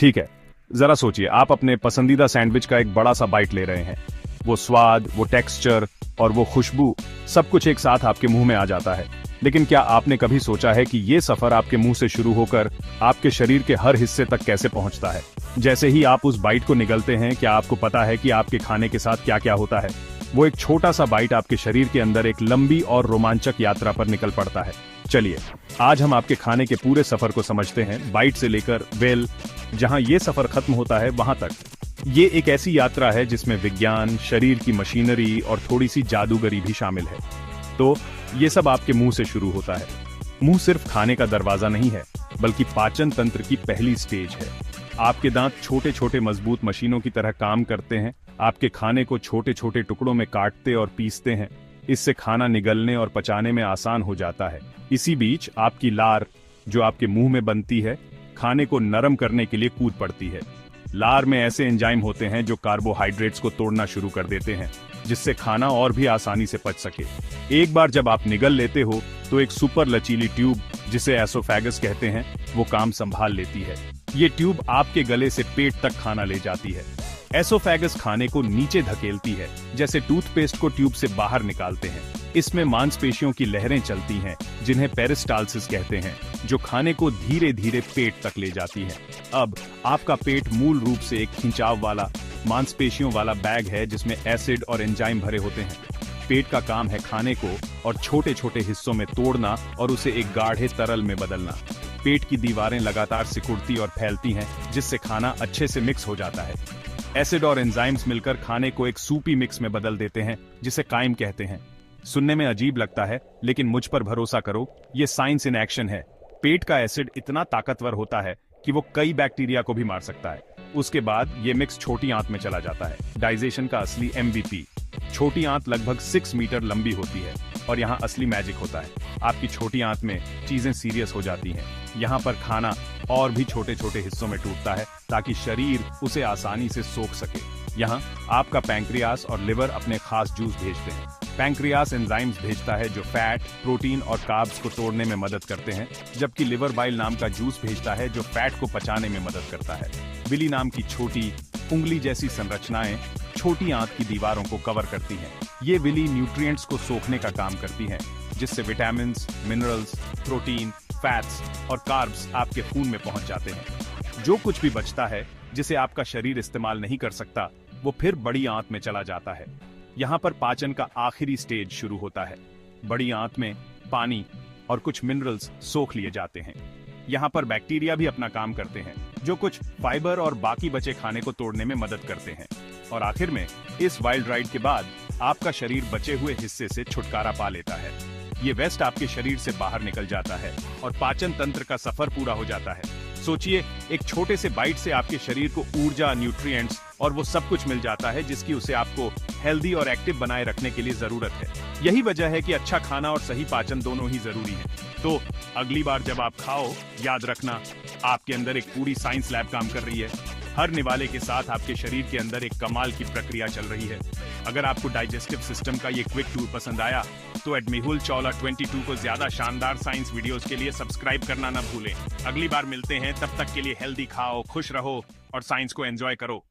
ठीक है, जरा सोचिए, आप अपने पसंदीदा सैंडविच का एक बड़ा सा बाइट ले रहे हैं। वो स्वाद, वो टेक्सचर और वो खुशबू, सब कुछ एक साथ आपके मुंह में आ जाता है। लेकिन क्या आपने कभी सोचा है कि ये सफर आपके मुंह से शुरू होकर आपके शरीर के हर हिस्से तक कैसे पहुंचता है? जैसे ही आप उस बाइट को निगलते हैं, क्या आपको पता है कि आपके खाने के साथ क्या क्या होता है? वो एक छोटा सा बाइट आपके शरीर के अंदर एक लंबी और रोमांचक यात्रा पर निकल पड़ता है। चलिए, आज हम आपके खाने के पूरे सफर को समझते हैं, बाइट से लेकर जहां ये सफर खत्म होता है वहां तक। ये एक ऐसी यात्रा है जिसमें विज्ञान, शरीर की मशीनरी और थोड़ी सी जादूगरी भी शामिल है। तो ये सब आपके मुंह से शुरू होता है। मुंह सिर्फ खाने का दरवाजा नहीं है, बल्कि पाचन तंत्र की पहली स्टेज है। आपके दांत छोटे छोटे मजबूत मशीनों की तरह काम करते हैं, आपके खाने को छोटे छोटे टुकड़ों में काटते और पीसते हैं। इससे खाना निगलने और पचाने में आसान हो जाता है। इसी बीच आपकी लार, जो आपके मुंह में बनती है, खाने को नरम करने के लिए कूद पड़ती है। लार में ऐसे एंजाइम होते हैं जो कार्बोहाइड्रेट्स को तोड़ना शुरू कर देते हैं, जिससे खाना और भी आसानी से पच सके। एक बार जब आप निगल लेते हो तो एक सुपर लचीली ट्यूब, जिसे एसोफेगस कहते हैं, वो काम संभाल लेती है। ये ट्यूब आपके गले से पेट तक खाना ले जाती है। एसोफेगस खाने को नीचे धकेलती है, जैसे टूथपेस्ट को ट्यूब से बाहर निकालते हैं। इसमें मांसपेशियों की लहरें चलती हैं, जिन्हें पेरिस्टाल्सिस कहते हैं, जो खाने को धीरे धीरे पेट तक ले जाती है। अब आपका पेट मूल रूप से एक खिंचाव वाला, मांसपेशियों वाला बैग है, जिसमें एसिड और एंजाइम भरे होते हैं। पेट का काम है खाने को और छोटे छोटे हिस्सों में तोड़ना और उसे एक गाढ़े तरल में बदलना। पेट की दीवारें लगातार सिकुड़ती और फैलती हैं, जिससे खाना अच्छे से मिक्स हो जाता है। एसिड और एंजाइम्स मिलकर खाने को एक सूपी मिक्स में बदल देते हैं, जिसे काइम कहते हैं। सुनने में अजीब लगता है, लेकिन मुझ पर भरोसा करो, ये साइंस इन एक्शन है। पेट का एसिड इतना ताकतवर होता है कि वो कई बैक्टीरिया को भी मार सकता है। उसके बाद ये मिक्स छोटी आंत में चला जाता है। डाइजेशन का असली MVP। छोटी आंत लगभग 6 मीटर लंबी होती है और यहाँ असली मैजिक होता है। आपकी छोटी आंत में चीजें सीरियस हो जाती हैं। यहाँ पर खाना और भी छोटे छोटे हिस्सों में टूटता है, ताकि शरीर उसे आसानी से सोख सके। यहाँ आपका पैंक्रियास और लिवर अपने खास जूस भेजते हैं। पैंक्रियास एंजाइम्स भेजता है जो फैट, प्रोटीन और कार्ब्स को तोड़ने में मदद करते हैं, जबकि लिवर बाइल नाम का जूस भेजता है जो फैट को पचाने में मदद करता है। विली नाम की छोटी, उंगली जैसी संरचनाएं छोटी आंत की दीवारों को कवर करती हैं। ये विली न्यूट्रिएंट्स को सोखने का काम करती हैं, जिससे विटामिन, मिनरल्स, प्रोटीन, फैट्स और कार्ब्स आपके खून में पहुंच जाते हैं। जो कुछ भी बचता है, जिसे आपका शरीर इस्तेमाल नहीं कर सकता, वो फिर बड़ी आंत में चला जाता है। यहाँ पर पाचन का आखिरी स्टेज शुरू होता है। बड़ी आंत में पानी और कुछ मिनरल्स सोख लिए जाते हैं। यहाँ पर बैक्टीरिया भी अपना काम करते हैं, जो कुछ फाइबर और बाकी बचे खाने को तोड़ने में मदद करते हैं। और आखिर में इस वाइल्ड राइड के बाद आपका शरीर बचे हुए हिस्से से छुटकारा पा लेता है। ये वेस्ट आपके शरीर से बाहर निकल जाता है और पाचन तंत्र का सफर पूरा हो जाता है। सोचिए, एक छोटे से बाइट से आपके शरीर को ऊर्जा, न्यूट्रिएंट्स और वो सब कुछ मिल जाता है जिसकी उसे आपको हेल्दी और एक्टिव बनाए रखने के लिए जरूरत है। यही वजह है कि अच्छा खाना और सही पाचन दोनों ही जरूरी है। तो अगली बार जब आप खाओ, याद रखना, आपके अंदर एक पूरी साइंस लैब काम कर रही है। हर निवाले के साथ आपके शरीर के अंदर एक कमाल की प्रक्रिया चल रही है। अगर आपको डाइजेस्टिव सिस्टम का ये क्विक टूर पसंद आया, तो मेहुल चावला 22 को ज्यादा शानदार साइंस वीडियोस के लिए सब्सक्राइब करना न भूलें। अगली बार मिलते हैं, तब तक के लिए हेल्दी खाओ, खुश रहो और साइंस को एंजॉय करो।